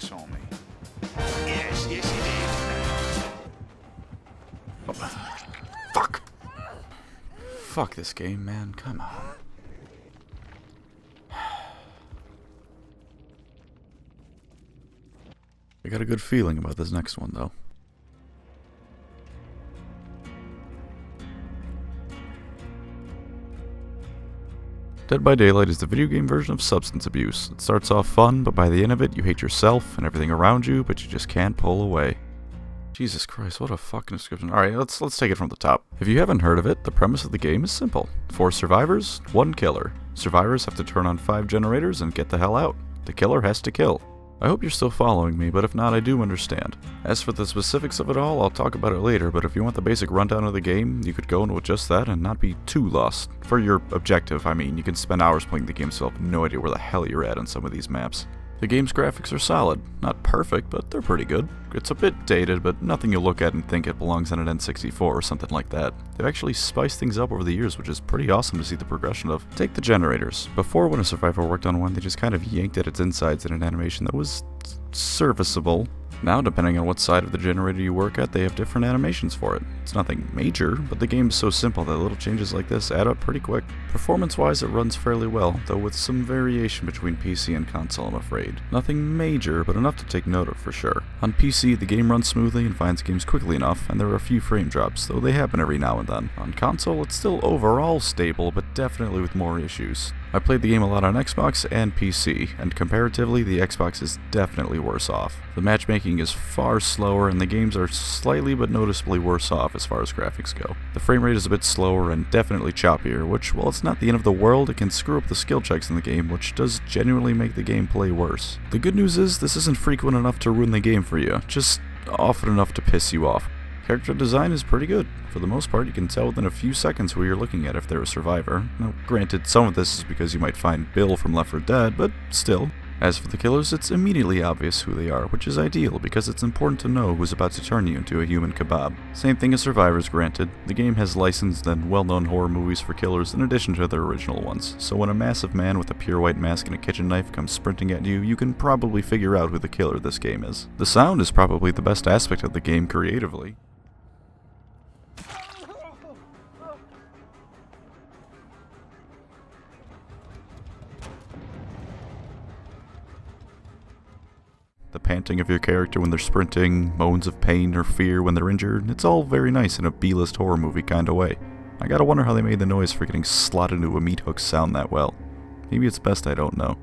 tricks on me. Yes, yes he did. Oh, fuck. Fuck this game, man. Come on. I got a good feeling about this next one, though. Dead by Daylight is the video game version of substance abuse. It starts off fun, but by the end of it, you hate yourself and everything around you, but you just can't pull away. Jesus Christ, what a fucking description. Alright, let's take it from the top. If you haven't heard of it, the premise of the game is simple. 4 survivors, 1 killer. Survivors have to turn on 5 generators and get the hell out. The killer has to kill. I hope you're still following me, but if not, I do understand. As for the specifics of it all, I'll talk about it later, but if you want the basic rundown of the game, you could go in with just that and not be too lost. For your objective, I mean, you can spend hours playing the game so you'll have no idea where the hell you're at on some of these maps. The game's graphics are solid. Not perfect, but they're pretty good. It's a bit dated, but nothing you'll look at and think it belongs on an N64 or something like that. They've actually spiced things up over the years, which is pretty awesome to see the progression of. Take the generators. Before, when a survivor worked on one, they just kind of yanked at its insides in an animation that was serviceable. Now, depending on what side of the generator you work at, they have different animations for it. It's nothing major, but the game is so simple that little changes like this add up pretty quick. Performance-wise, it runs fairly well, though with some variation between PC and console, I'm afraid. Nothing major, but enough to take note of for sure. On PC, the game runs smoothly and finds games quickly enough, and there are a few frame drops, though they happen every now and then. On console, it's still overall stable, but definitely with more issues. I played the game a lot on Xbox and PC, and comparatively, the Xbox is definitely worse off. The matchmaking is far slower, and the games are slightly but noticeably worse off as far as graphics go. The frame rate is a bit slower and definitely choppier, which, while it's not the end of the world, it can screw up the skill checks in the game, which does genuinely make the game play worse. The good news is, this isn't frequent enough to ruin the game for you, just often enough to piss you off. Character design is pretty good. For the most part, you can tell within a few seconds who you're looking at if they're a survivor. Now, granted, some of this is because you might find Bill from Left 4 Dead, but still. As for the killers, it's immediately obvious who they are, which is ideal because it's important to know who's about to turn you into a human kebab. Same thing as survivors, granted. The game has licensed and well-known horror movies for killers in addition to their original ones, so when a massive man with a pure white mask and a kitchen knife comes sprinting at you, you can probably figure out who the killer this game is. The sound is probably the best aspect of the game creatively. The panting of your character when they're sprinting, moans of pain or fear when they're injured, it's all very nice in a B-list horror movie kinda way. I gotta wonder how they made the noise for getting slotted into a meat hook sound that well. Maybe it's best I don't know.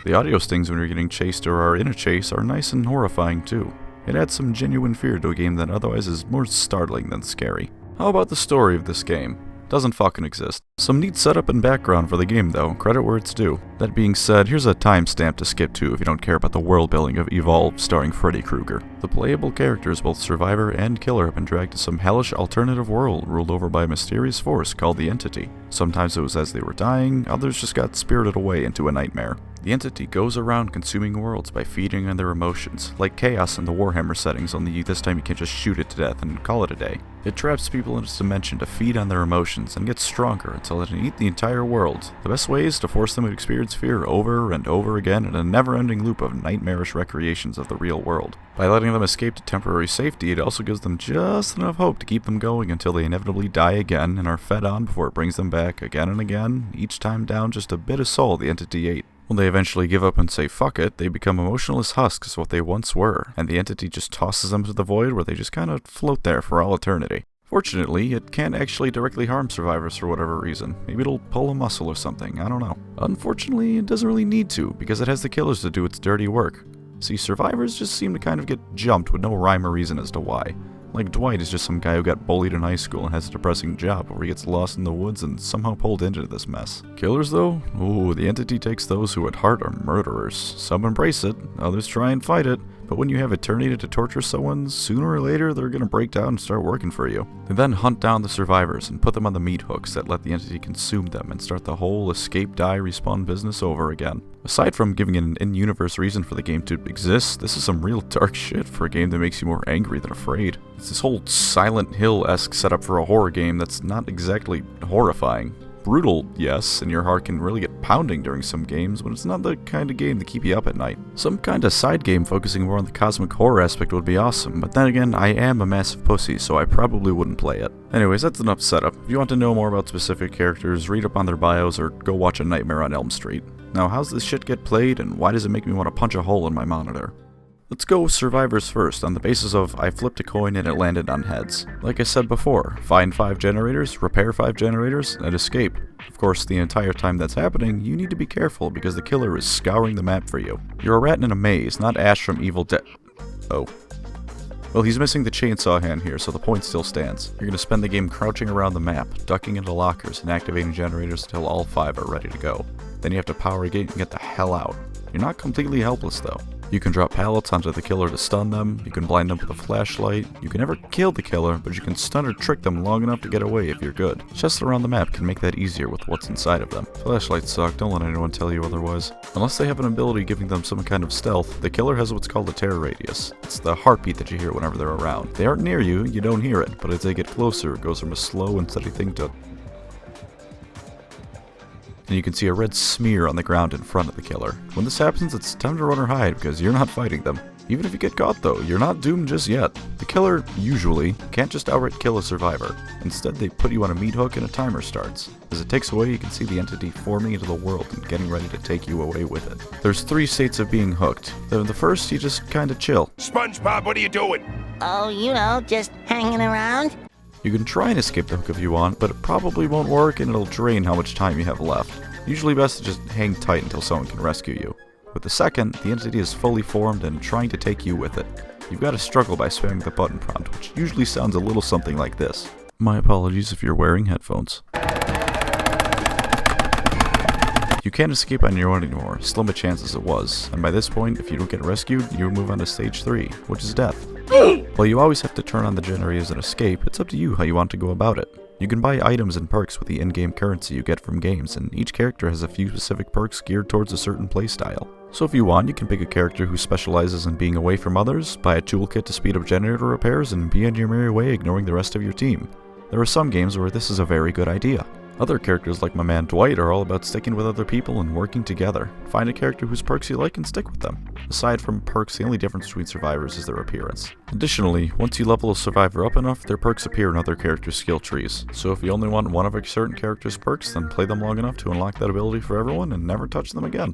The audio stings when you're getting chased or are in a chase are nice and horrifying too. It adds some genuine fear to a game that otherwise is more startling than scary. How about the story of this game? Doesn't fucking exist. Some neat setup and background for the game though, credit where it's due. That being said, here's a timestamp to skip to if you don't care about the world building of Evolve starring Freddy Krueger. The playable characters, both survivor and killer, have been dragged to some hellish alternative world ruled over by a mysterious force called the Entity. Sometimes it was as they were dying, others just got spirited away into a nightmare. The Entity goes around consuming worlds by feeding on their emotions, like Chaos in the Warhammer settings, only this time you can't just shoot it to death and call it a day. It traps people in its dimension to feed on their emotions and gets stronger until it can eat the entire world. The best way is to force them to experience fear over and over again in a never-ending loop of nightmarish recreations of the real world. By letting them escape to temporary safety, it also gives them just enough hope to keep them going until they inevitably die again and are fed on before it brings them back again and again, each time down just a bit of soul the Entity ate. When they eventually give up and say fuck it, they become emotionless husks of what they once were, and the Entity just tosses them to the void where they just kinda float there for all eternity. Fortunately, it can't actually directly harm survivors for whatever reason. Maybe it'll pull a muscle or something, I don't know. Unfortunately, it doesn't really need to, because it has the killers to do its dirty work. See, survivors just seem to kind of get jumped with no rhyme or reason as to why. Like Dwight is just some guy who got bullied in high school and has a depressing job where he gets lost in the woods and somehow pulled into this mess. Killers though? Ooh, the Entity takes those who at heart are murderers. Some embrace it, others try and fight it, but when you have eternity to torture someone, sooner or later they're gonna break down and start working for you. They then hunt down the survivors and put them on the meat hooks that let the Entity consume them and start the whole escape, die, respawn business over again. Aside from giving it an in-universe reason for the game to exist, this is some real dark shit for a game that makes you more angry than afraid. It's this whole Silent Hill-esque setup for a horror game that's not exactly horrifying. Brutal, yes, and your heart can really get pounding during some games, but it's not the kind of game to keep you up at night. Some kind of side game focusing more on the cosmic horror aspect would be awesome, but then again, I am a massive pussy, so I probably wouldn't play it. Anyways, that's enough setup. If you want to know more about specific characters, read up on their bios, or go watch A Nightmare on Elm Street. Now, how's this shit get played, and why does it make me want to punch a hole in my monitor? Let's go with survivors first, on the basis of I flipped a coin and it landed on heads. Like I said before, find 5 generators, repair 5 generators, and escape. Of course, the entire time that's happening, you need to be careful because the killer is scouring the map for you. You're a rat in a maze, not Ash from Evil Dead. Oh. Well, he's missing the chainsaw hand here, so the point still stands. You're going to spend the game crouching around the map, ducking into lockers, and activating generators until all 5 are ready to go. Then you have to power a gate and get the hell out. You're not completely helpless though. You can drop pallets onto the killer to stun them, you can blind them with a flashlight, you can never kill the killer, but you can stun or trick them long enough to get away if you're good. Chests around the map can make that easier with what's inside of them. Flashlights suck, don't let anyone tell you otherwise. Unless they have an ability giving them some kind of stealth, the killer has what's called a terror radius. It's the heartbeat that you hear whenever they're around. They aren't near you, you don't hear it, but as they get closer, it goes from a slow and steady thing to... and you can see a red smear on the ground in front of the killer. When this happens, it's time to run or hide because you're not fighting them. Even if you get caught though, you're not doomed just yet. The killer, usually, can't just outright kill a survivor. Instead, they put you on a meat hook and a timer starts. As it takes away, you can see the entity forming into the world and getting ready to take you away with it. There's 3 states of being hooked. The first, you just kinda chill. SpongeBob, what are you doing? Oh, you know, just hanging around. You can try and escape the hook if you want, but it probably won't work and it'll drain how much time you have left. Usually best to just hang tight until someone can rescue you. With the second, the entity is fully formed and trying to take you with it. You've got to struggle by spamming the button prompt, which usually sounds a little something like this. My apologies if you're wearing headphones. You can't escape on your own anymore, slim a chance as it was, and by this point, if you don't get rescued, you move on to stage 3, which is death. While you always have to turn on the generators and escape, it's up to you how you want to go about it. You can buy items and perks with the in-game currency you get from games, and each character has a few specific perks geared towards a certain playstyle. So if you want, you can pick a character who specializes in being away from others, buy a toolkit to speed up generator repairs, and be on your merry way ignoring the rest of your team. There are some games where this is a very good idea. Other characters like my man Dwight are all about sticking with other people and working together. Find a character whose perks you like and stick with them. Aside from perks, the only difference between survivors is their appearance. Additionally, once you level a survivor up enough, their perks appear in other characters' skill trees. So if you only want one of a certain character's perks, then play them long enough to unlock that ability for everyone and never touch them again.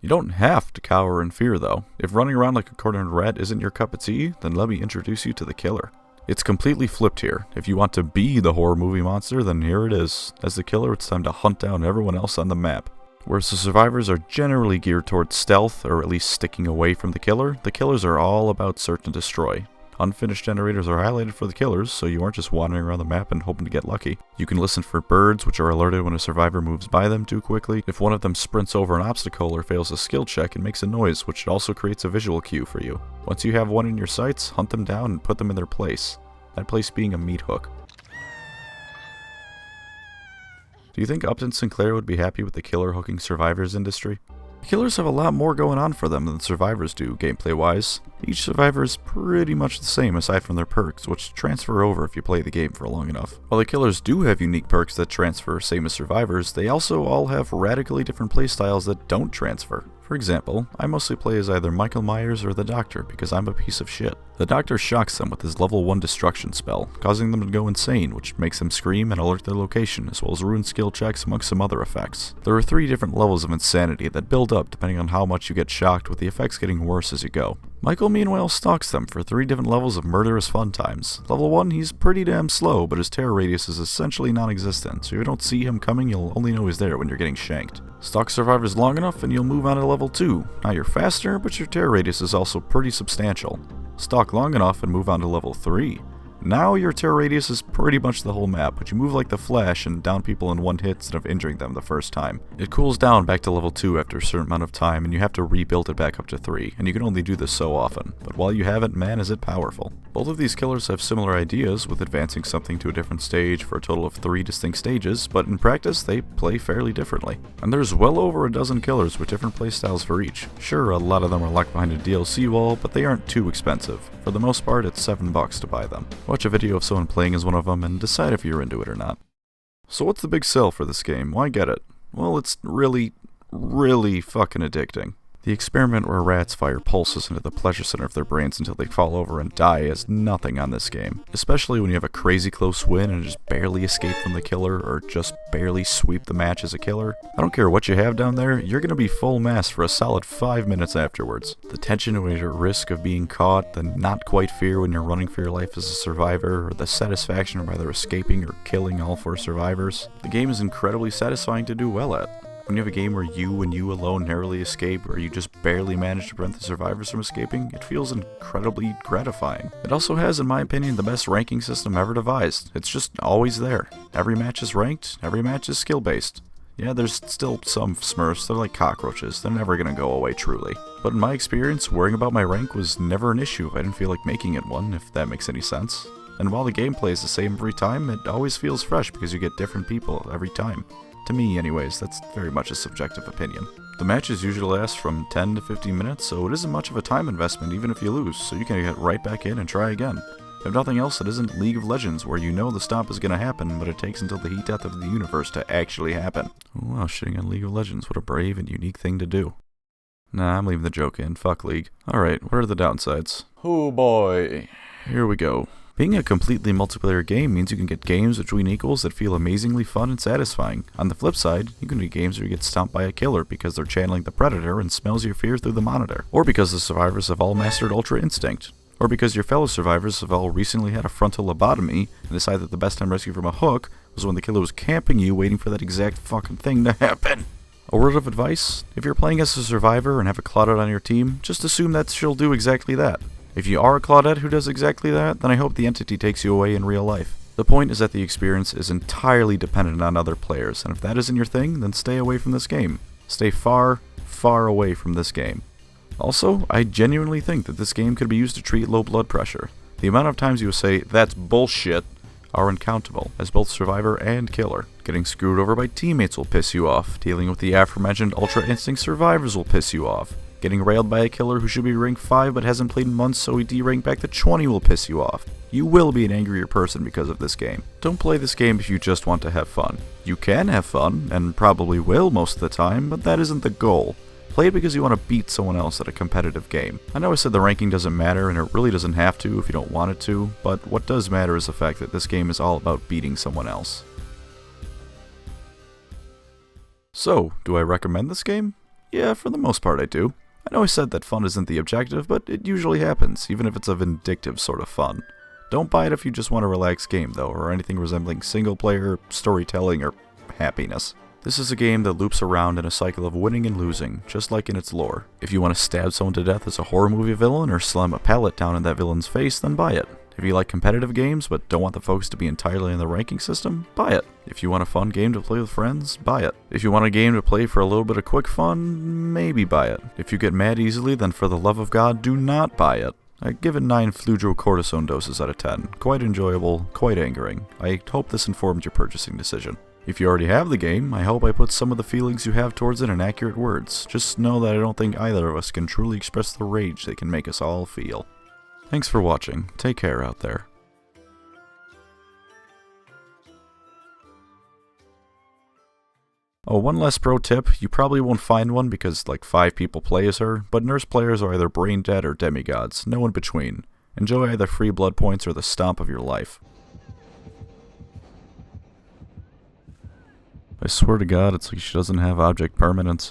You don't have to cower in fear though. If running around like a cornered rat isn't your cup of tea, then let me introduce you to the killer. It's completely flipped here. If you want to be the horror movie monster, then here it is. As the killer, it's time to hunt down everyone else on the map. Whereas the survivors are generally geared towards stealth, or at least sticking away from the killers are all about search and destroy. Unfinished generators are highlighted for the killers, so you aren't just wandering around the map and hoping to get lucky. You can listen for birds, which are alerted when a survivor moves by them too quickly. If one of them sprints over an obstacle or fails a skill check, it makes a noise, which also creates a visual cue for you. Once you have one in your sights, hunt them down and put them in their place. That place being a meat hook. Do you think Upton Sinclair would be happy with the killer hooking survivors industry? Killers have a lot more going on for them than survivors do, gameplay-wise. Each survivor is pretty much the same aside from their perks, which transfer over if you play the game for long enough. While the killers do have unique perks that transfer same as survivors, they also all have radically different playstyles that don't transfer. For example, I mostly play as either Michael Myers or the Doctor because I'm a piece of shit. The Doctor shocks them with his level 1 destruction spell, causing them to go insane, which makes them scream and alert their location, as well as ruin skill checks amongst some other effects. There are 3 different levels of insanity that build up depending on how much you get shocked, with the effects getting worse as you go. Michael meanwhile stalks them for 3 different levels of murderous fun times. Level 1, he's pretty damn slow, but his terror radius is essentially non-existent, so if you don't see him coming, you'll only know he's there when you're getting shanked. Stalk survivors long enough and you'll move on to level 2. Now you're faster, but your terror radius is also pretty substantial. Stalk long enough and move on to level 3. Now your terror radius is pretty much the whole map, but you move like the Flash and down people in one hit instead of injuring them the first time. It cools down back to level 2 after a certain amount of time, and you have to rebuild it back up to 3, and you can only do this so often. But while you have it, man is it powerful. Both of these killers have similar ideas, with advancing something to a different stage for a total of 3 distinct stages, but in practice they play fairly differently. And there's well over a dozen killers with different playstyles for each. Sure, a lot of them are locked behind a DLC wall, but they aren't too expensive. For the most part, it's $7 to buy them. Watch a video of someone playing as one of them and decide if you're into it or not. So what's the big sell for this game? Why get it? Well, it's really fucking addicting. The experiment where rats fire pulses into the pleasure center of their brains until they fall over and die is nothing on this game. Especially when you have a crazy close win and just barely escape from the killer, or just barely sweep the match as a killer. I don't care what you have down there, you're gonna be full mast for a solid 5 minutes afterwards. The tension when you're at risk of being caught, the not quite fear when you're running for your life as a survivor, or the satisfaction of either escaping or killing all 4 survivors. The game is incredibly satisfying to do well at. When you have a game where you and you alone narrowly escape, or you just barely manage to prevent the survivors from escaping, it feels incredibly gratifying. It also has, in my opinion, the best ranking system ever devised. It's just always there. Every match is ranked, every match is skill-based. Yeah, there's still some smurfs, they're like cockroaches, they're never gonna go away truly. But in my experience, worrying about my rank was never an issue if I didn't feel like making it one, if that makes any sense. And while the gameplay is the same every time, it always feels fresh because you get different people every time. To me, anyways, that's very much a subjective opinion. The matches usually last from 10 to 15 minutes, so it isn't much of a time investment even if you lose, so you can get right back in and try again. If nothing else, it isn't League of Legends, where you know the stop is going to happen, but it takes until the heat death of the universe to actually happen. Wow, shitting on League of Legends, what a brave and unique thing to do. Nah, I'm leaving the joke in, fuck League. Alright, what are the downsides? Oh boy. Here we go. Being a completely multiplayer game means you can get games between equals that feel amazingly fun and satisfying. On the flip side, you can get games where you get stomped by a killer because they're channeling the predator and smells your fear through the monitor. Or because the survivors have all mastered Ultra Instinct. Or because your fellow survivors have all recently had a frontal lobotomy and decide that the best time to rescue from a hook was when the killer was camping you waiting for that exact fucking thing to happen. A word of advice? If you're playing as a survivor and have a Claudette on your team, just assume that she'll do exactly that. If you are a Claudette who does exactly that, then I hope the entity takes you away in real life. The point is that the experience is entirely dependent on other players, and if that isn't your thing, then stay away from this game. Stay far away from this game. Also, I genuinely think that this game could be used to treat low blood pressure. The amount of times you will say, "That's bullshit," are uncountable, as both survivor and killer. Getting screwed over by teammates will piss you off. Dealing with the aforementioned Ultra Instinct survivors will piss you off. Getting railed by a killer who should be rank 5 but hasn't played in months, so he D-ranked back to 20 will piss you off. You will be an angrier person because of this game. Don't play this game if you just want to have fun. You can have fun, and probably will most of the time, but that isn't the goal. Play it because you want to beat someone else at a competitive game. I know I said the ranking doesn't matter, and it really doesn't have to if you don't want it to, but what does matter is the fact that this game is all about beating someone else. So, do I recommend this game? Yeah, for the most part I do. I know I said that fun isn't the objective, but it usually happens, even if it's a vindictive sort of fun. Don't buy it if you just want a relaxed game, though, or anything resembling single-player, storytelling, or happiness. This is a game that loops around in a cycle of winning and losing, just like in its lore. If you want to stab someone to death as a horror movie villain, or slam a pallet down in that villain's face, then buy it. If you like competitive games, but don't want the focus to be entirely on the ranking system, buy it. If you want a fun game to play with friends, buy it. If you want a game to play for a little bit of quick fun, maybe buy it. If you get mad easily, then for the love of God, do not buy it. I give it 9 fludrocortisone doses out of 10. Quite enjoyable, quite angering. I hope this informed your purchasing decision. If you already have the game, I hope I put some of the feelings you have towards it in accurate words. Just know that I don't think either of us can truly express the rage they can make us all feel. Thanks for watching. Take care out there. Oh, one last pro tip. You probably won't find one because like 5 people play as her, but nurse players are either brain dead or demigods, no in between. Enjoy either free blood points or the stomp of your life. I swear to God, it's like she doesn't have object permanence.